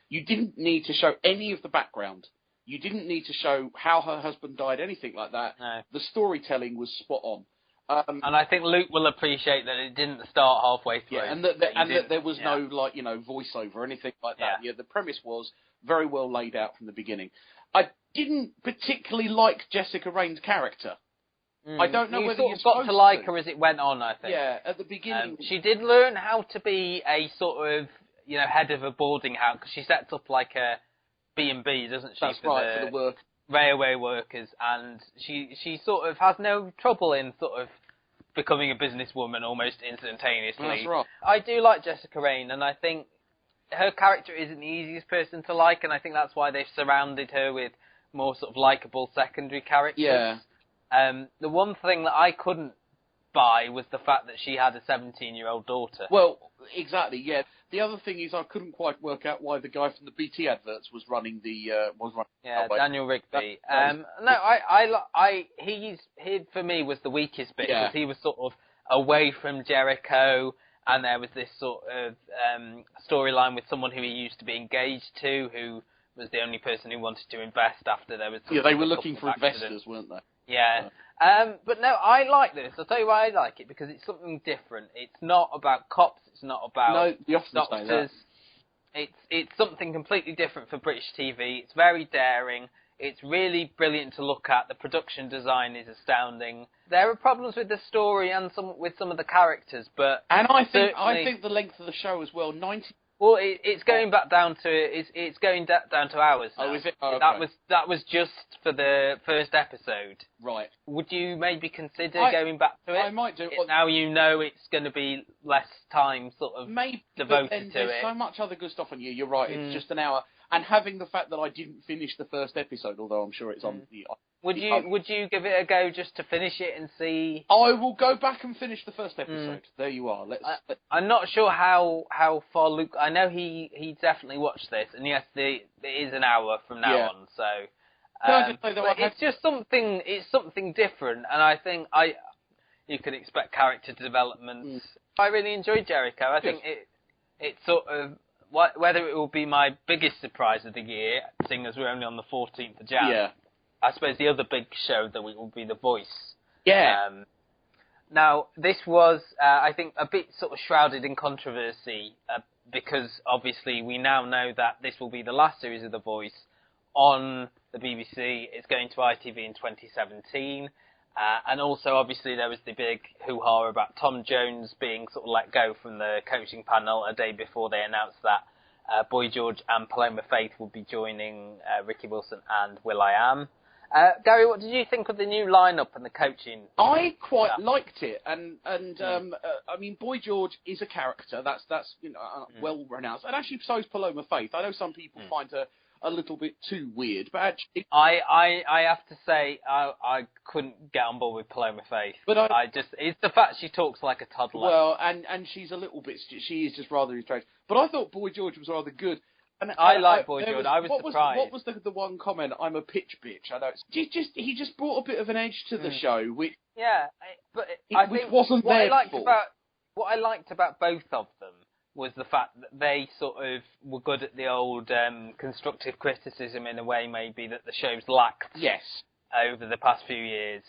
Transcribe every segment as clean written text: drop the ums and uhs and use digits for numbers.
You didn't need to show any of the background. You didn't need to show how her husband died, anything like that. No. The storytelling was spot on. And I think Luke will appreciate that it didn't start halfway through. Yeah, and that there was no, voiceover or anything like that. Yeah, the premise was very well laid out from the beginning. I didn't particularly like Jessica Rain's character. I don't know whether you got to like her as it went on, I think. Yeah, at the beginning. She did learn how to be a sort of, head of a boarding house, because she sets up like a B&B, doesn't she? That's right, for the work. Railway workers, and she sort of has no trouble in sort of becoming a businesswoman almost instantaneously. That's right. I do like Jessica Rain, and I think her character isn't the easiest person to like, and I think that's why they've surrounded her with more sort of likeable secondary characters. Yeah. The one thing that I couldn't buy was the fact that she had a 17-year-old daughter. Well, exactly, yeah. The other thing is I couldn't quite work out why the guy from the BT adverts was running the... Daniel Rigby. He for me was the weakest bit, because he was sort of away from Jericho, and there was this sort of storyline with someone who he used to be engaged to, who was the only person who wanted to invest after there was... Yeah, they were looking for investors, weren't they? Yeah. But no, I like this. I'll tell you why I like it, because it's something different. It's not about cops, it's not about doctors. It's something completely different for British TV. It's very daring. It's really brilliant to look at. The production design is astounding. There are problems with the story and with some of the characters, but... And I think the length of the show as well, 90... Well, it's going back down to it's going down to hours now. Oh, is it? Oh, okay. That was just for the first episode. Right. Would you maybe consider going back to it? I might do. Now you know it's going to be less time sort of devoted to it. There's so much other good stuff on you. You're right. It's just an hour. And having the fact that I didn't finish the first episode, although I'm sure it's on the... Would you give it a go just to finish it and see? I will go back and finish the first episode. There you are. I'm not sure how far Luke... I know he definitely watched this, and yes, it is an hour from now on, so... it's just something... It's something different, and I think you could expect character development. I really enjoyed Jericho. I think it sort of... Whether it will be my biggest surprise of the year, seeing as we're only on the 14th of Jan. Yeah. I suppose the other big show that will be The Voice. Yeah. Now, this was, I think, a bit sort of shrouded in controversy because, obviously, we now know that this will be the last series of The Voice on the BBC. It's going to ITV in 2017. And also, obviously, there was the big hoo-ha about Tom Jones being sort of let go from the coaching panel a day before they announced that Boy George and Paloma Faith will be joining Ricky Wilson and will.i.am. Gary, what did you think of the new lineup and the coaching? I quite liked it, and I mean, Boy George is a character that's well pronounced, and actually so is Paloma Faith. I know some people find her a little bit too weird, but actually, I have to say I couldn't get on board with Paloma Faith. But it's the fact she talks like a toddler. Well, and she's a little bit, she is just rather strange. But I thought Boy George was rather good. And I like Boy George. I was surprised. What was the one comment? I'm a pitch bitch. I know. He just brought a bit of an edge to the show, which I think wasn't there before. What I liked about both of them was the fact that they sort of were good at the old constructive criticism in a way, maybe that the show's lacked. Yes. Over the past few years,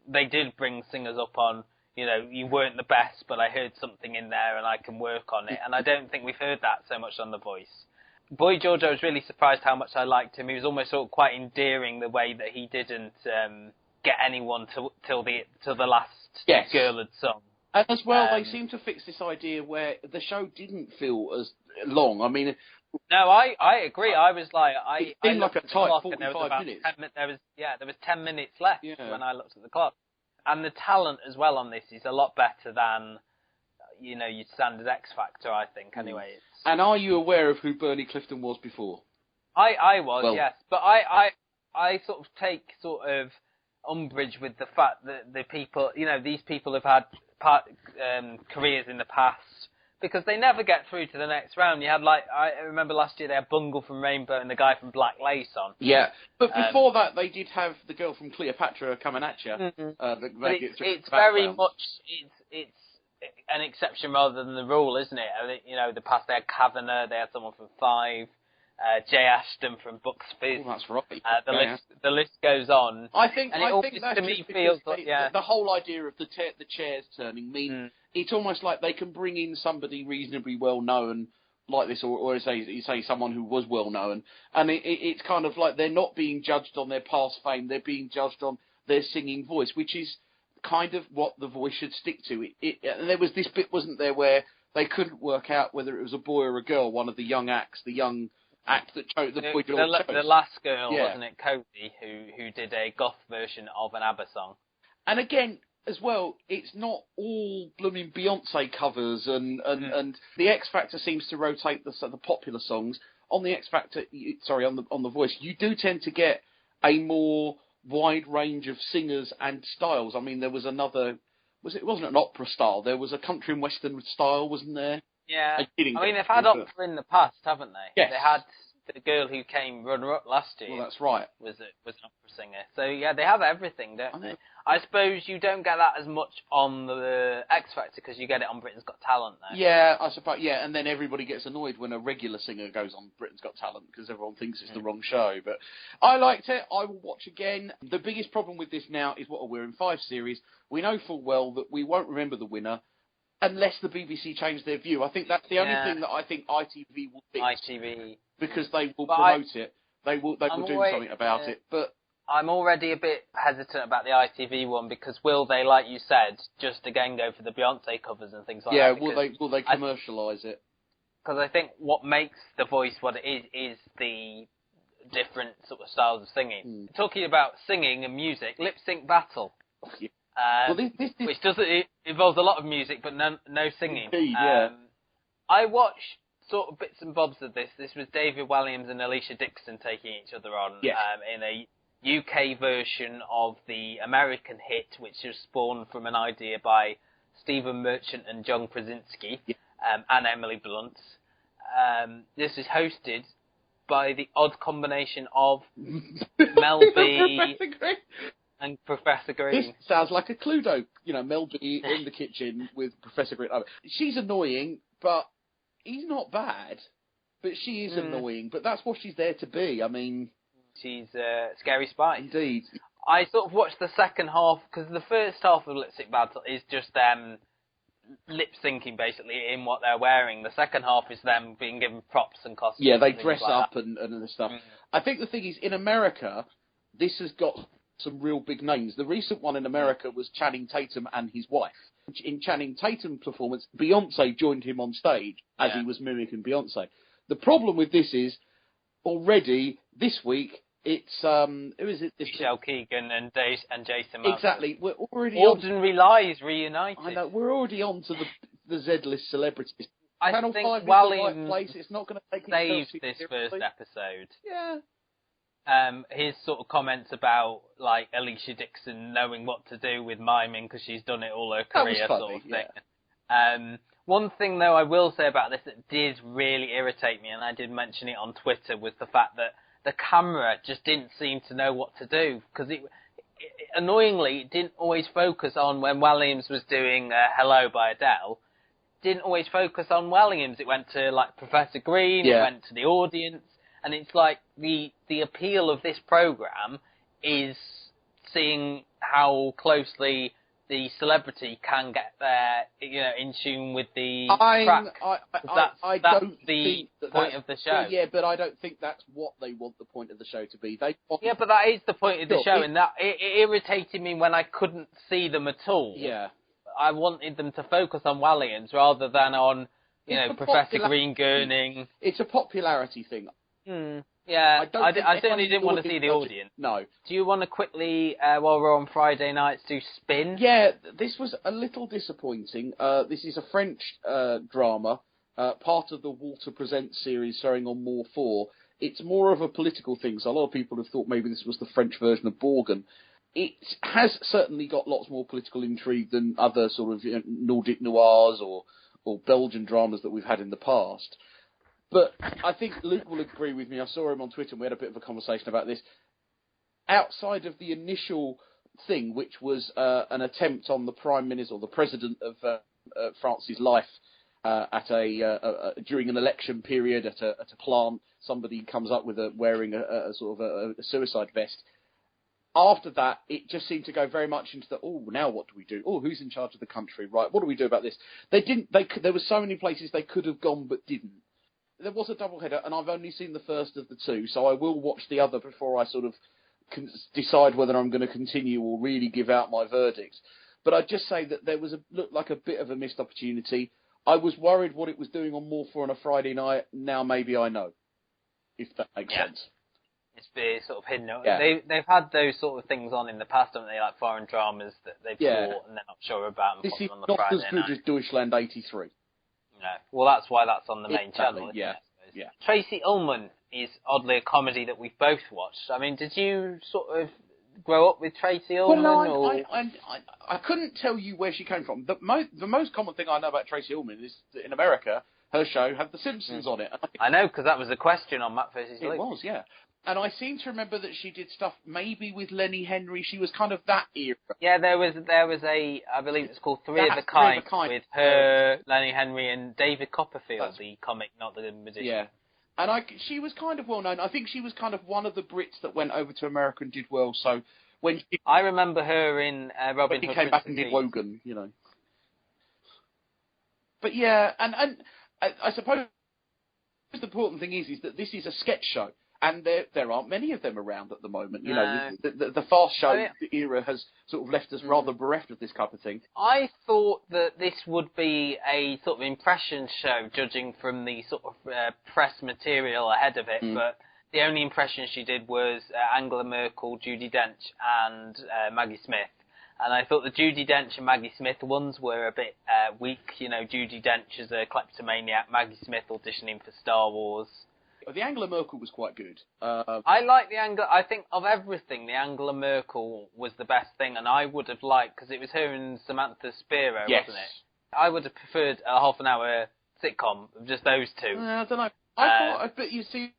they did bring singers up on. You weren't the best, but I heard something in there and I can work on it. And I don't think we've heard that so much on The Voice. Boy George, I was really surprised how much I liked him. He was almost sort of quite endearing the way that he didn't get anyone till the last girl had sung. And as well, they seem to fix this idea where the show didn't feel as long. I mean, no, I agree. I was like, it seemed like a tight 45 minutes. There was 10 minutes left when I looked at the clock. And the talent as well on this is a lot better than your standard X Factor, I think. Anyway. And are you aware of who Bernie Clifton was before? I was, yes. But I sort of take sort of umbrage with the fact that the people, these people have had careers in the past because they never get through to the next round. You had, I remember last year they had Bungle from Rainbow and the guy from Black Lace on. Yeah, but before that they did have the girl from Cleopatra coming at you. It's very much, it's an exception rather than the rule, isn't it? The past they had Kavanagh, they had someone from Five. Jay Ashton from Bucks Fizz. Oh, that's right. The list goes on. I think that's to me feels like, the whole idea of the chairs turning means it's almost like they can bring in somebody reasonably well known like this, or say someone who was well known, and it's kind of like they're not being judged on their past fame; they're being judged on their singing voice, which is kind of what The Voice should stick to. There was this bit, wasn't there, where they couldn't work out whether it was a boy or a girl. One of the young act that chose the boy. The last girl, wasn't it, Cody, who did a goth version of an ABBA song. And again, as well, it's not all blooming Beyonce covers, and the X Factor seems to rotate the popular songs on the X Factor. Sorry, on the Voice, you do tend to get a more wide range of singers and styles. I mean, there was another. It wasn't an opera style. There was a country and western style, wasn't there? Yeah. I mean, they've had opera in the past, haven't they? Yes. They had the girl who came runner-up last year. Well, that's right. Was an opera singer. So, yeah, they have everything, don't they? I suppose you don't get that as much on the X Factor because you get it on Britain's Got Talent now. Yeah, I suppose. Yeah, and then everybody gets annoyed when a regular singer goes on Britain's Got Talent because everyone thinks it's the wrong show. But I liked it. I will watch again. The biggest problem with this now is we're in 5 series. We know full well that we won't remember the winner unless the BBC change their view. I think that's the only thing that I think ITV will fix. ITV. Because they will promote it. They will do something about it. But I'm already a bit hesitant about the ITV one because will they, like you said, just again go for the Beyonce covers and things like that? Yeah, will they commercialise it? Because I think what makes The Voice what it is the different sort of styles of singing. Talking about singing and music, Lip Sync Battle. Which it involves a lot of music, but no singing. Indeed, yeah. I watched sort of bits and bobs of this. This was David Walliams and Alicia Dixon taking each other on in a UK version of the American hit, which was spawned from an idea by Stephen Merchant and John Krasinski and Emily Blunt. This is hosted by the odd combination of Mel B and Professor Green. This sounds like a Cluedo. Mel B in the kitchen with Professor Green. She's annoying, but he's not bad. But she is annoying, but that's what she's there to be. I mean, she's Scary Spice. Indeed. I sort of watched the second half, because the first half of Lip Sync Battle is just them lip syncing, basically, in what they're wearing. The second half is them being given props and costumes. Yeah, they dress up and stuff. I think the thing is, in America, this has got some real big names. The recent one in America was Channing Tatum and his wife. In Channing Tatum's performance, Beyonce joined him on stage as he was mimicking Beyonce. The problem with this is, already this week, it's who is it? Michelle Keegan and Jason Martin. Exactly, we're already Ordinary Lies reunited. I know, we're already on to the Z-list celebrities. I Channel think 5 Walliams is the right place. It's not going to take saved this first episode. Yeah. His sort of comments about like Alicia Dixon knowing what to do with miming because she's done it all her career, sort of thing. Yeah. One thing though I will say about this that did really irritate me, and I did mention it on Twitter, was the fact that the camera just didn't seem to know what to do, because annoyingly it didn't always focus on when Walliams was doing Hello by Adele. Didn't always focus on Walliams. It went to like Professor Green. It went to the audience. And it's like the appeal of this program is seeing how closely the celebrity can get there, in tune with the track. That's the point of the show. Yeah, but I don't think that's what they want the point of the show to be. But that is the point of the show, and that it irritated me when I couldn't see them at all. Yeah, I wanted them to focus on Walliams rather than on Professor Green gurning. It's a popularity thing. Yeah, I certainly didn't want to see the audience. No. Do you want to quickly, while we're on Friday nights, do Spin? Yeah, this was a little disappointing. This is a French drama, part of the Walter Presents series starring on More 4. It's more of a political thing, so a lot of people have thought maybe this was the French version of Borgen. It has certainly got lots more political intrigue than other sort of Nordic noirs or Belgian dramas that we've had in the past. But I think Luke will agree with me. I saw him on Twitter and we had a bit of a conversation about this. Outside of the initial thing, which was an attempt on the Prime Minister or the President of France's life during an election period at a plant. Somebody comes up with wearing a sort of a suicide vest. After that, it just seemed to go very much into now what do we do? Oh, who's in charge of the country? Right, what do we do about this? There were so many places they could have gone but didn't. There was a doubleheader, and I've only seen the first of the two, so I will watch the other before I sort of decide whether I'm going to continue or really give out my verdict. But I'd just say that looked like a bit of a missed opportunity. I was worried what it was doing on More For on a Friday night. Now maybe I know, if that makes sense. It's been sort of hidden. Yeah. They've had those sort of things on in the past, haven't they? Like foreign dramas that they've taught and they're not sure about. And this put is them on the not Friday as good night. as Deutschland 83. No. Well, that's why that's on the main channel. Isn't Yeah. it, Yeah. Tracy Ullman is oddly a comedy that we've both watched. I mean, did you sort of grow up with Tracy Ullman? Well, no, I couldn't tell you where she came from. The most common thing I know about Tracy Ullman is that in America, her show had The Simpsons on it. I know, because that was a question on Matt vs. Luke. It was, yeah. And I seem to remember that she did stuff maybe with Lenny Henry. She was kind of that era. Yeah, there was I believe it's called Three of the Kind with her, Lenny Henry, and David Copperfield, the comic, not the magician. Yeah. And she was kind of well known. I think she was kind of one of the Brits that went over to America and did well. So I remember her in Robin Hood. He came back and did Wogan, you know. But yeah, and I suppose the important thing is that this is a sketch show. And there aren't many of them around at the moment. You know, the fast show era has sort of left us rather bereft of this type of thing. I thought that this would be a sort of impression show, judging from the sort of press material ahead of it. But the only impression she did was Angela Merkel, Judi Dench, and Maggie Smith. And I thought the Judi Dench and Maggie Smith ones were a bit weak. You know, Judi Dench as a kleptomaniac, Maggie Smith auditioning for Star Wars. The Angela Merkel was quite good. I like the Angela. I think of everything, the Angela Merkel was the best thing, and I would have liked, because it was her and Samantha Spiro, wasn't it? I would have preferred a half an hour sitcom of just those two. I don't know. But you see,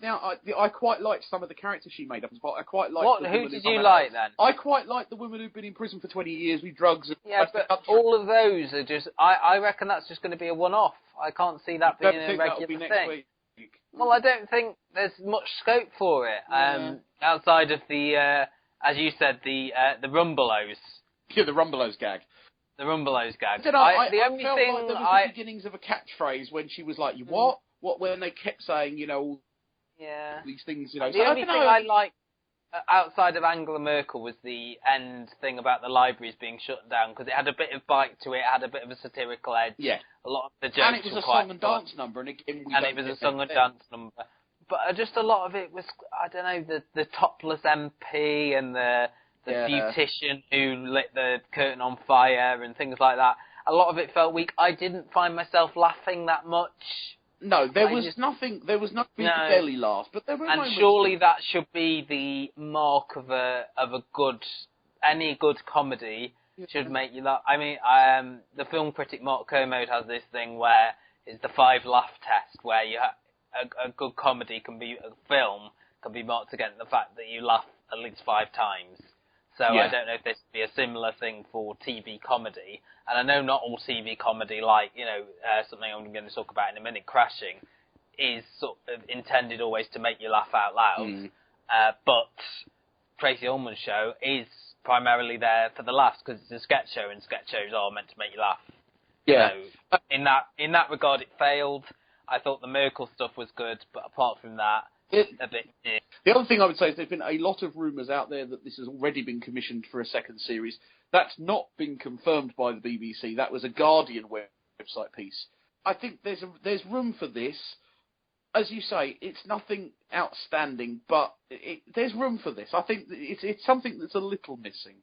now I quite liked some of the characters she made up. I quite liked. Who did you like then? I quite liked the woman who'd been in prison for 20 years with drugs. And but all of those are just. I reckon that's just going to be a one-off. I can't see that being a regular thing. Next week? Well, I don't think there's much scope for it outside of the, as you said, the Rumbelows. Yeah, the Rumbelows gag. The Rumbelows gag. The only thing like there was the beginnings of a catchphrase when she was like, "What?" When they kept saying, you know, these things, you know. The only thing I liked outside of Angela Merkel was the end thing about the libraries being shut down, because it had a bit of bite to it, had a bit of a satirical edge. Yeah. A lot of the jokes and it was a song and dance number, and again, it was a song and dance number. But just a lot of it was, I don't know, the topless MP and the beautician who lit the curtain on fire and things like that. A lot of it felt weak. I didn't find myself laughing that much. No, there was nothing belly laugh, but there were moments. And surely that should be the mark of any good comedy should make you laugh. I mean, the film critic Mark Kermode has this thing where it's the 5 laugh test, where a good comedy film can be marked against the fact that you laugh at least 5 times. So I don't know if this would be a similar thing for TV comedy. And I know not all TV comedy, like, you know, something I'm going to talk about in a minute, Crashing, is sort of intended always to make you laugh out loud. But Tracy Ullman's show is primarily there for the laughs, because it's a sketch show, and sketch shows are meant to make you laugh. Yeah. So in that regard, it failed. I thought the Merkel stuff was good, but apart from that, a bit. The other thing I would say is there's been a lot of rumours out there that this has already been commissioned for a second series. That's not been confirmed by the BBC. That was a Guardian website piece. I think there's room for this. As you say, it's nothing outstanding, but there's room for this. I think it's something that's a little missing.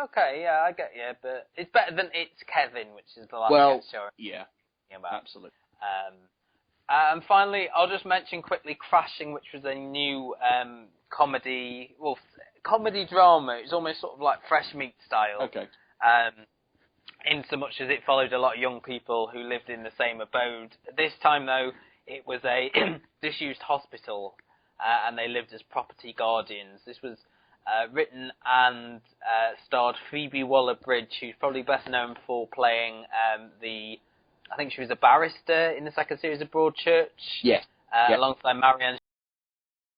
Okay, yeah, I get you, but it's better than It's Kevin, which is the last show. Yeah, absolutely. And finally, I'll just mention quickly Crashing, which was a new comedy drama. It's almost sort of like Fresh Meat style. Okay. In so much as it followed a lot of young people who lived in the same abode. This time, though, it was a disused hospital, and they lived as property guardians. This was written and starred Phoebe Waller-Bridge, who's probably best known for playing the I think she was a barrister in the second series of Broadchurch. Yeah. Alongside Marianne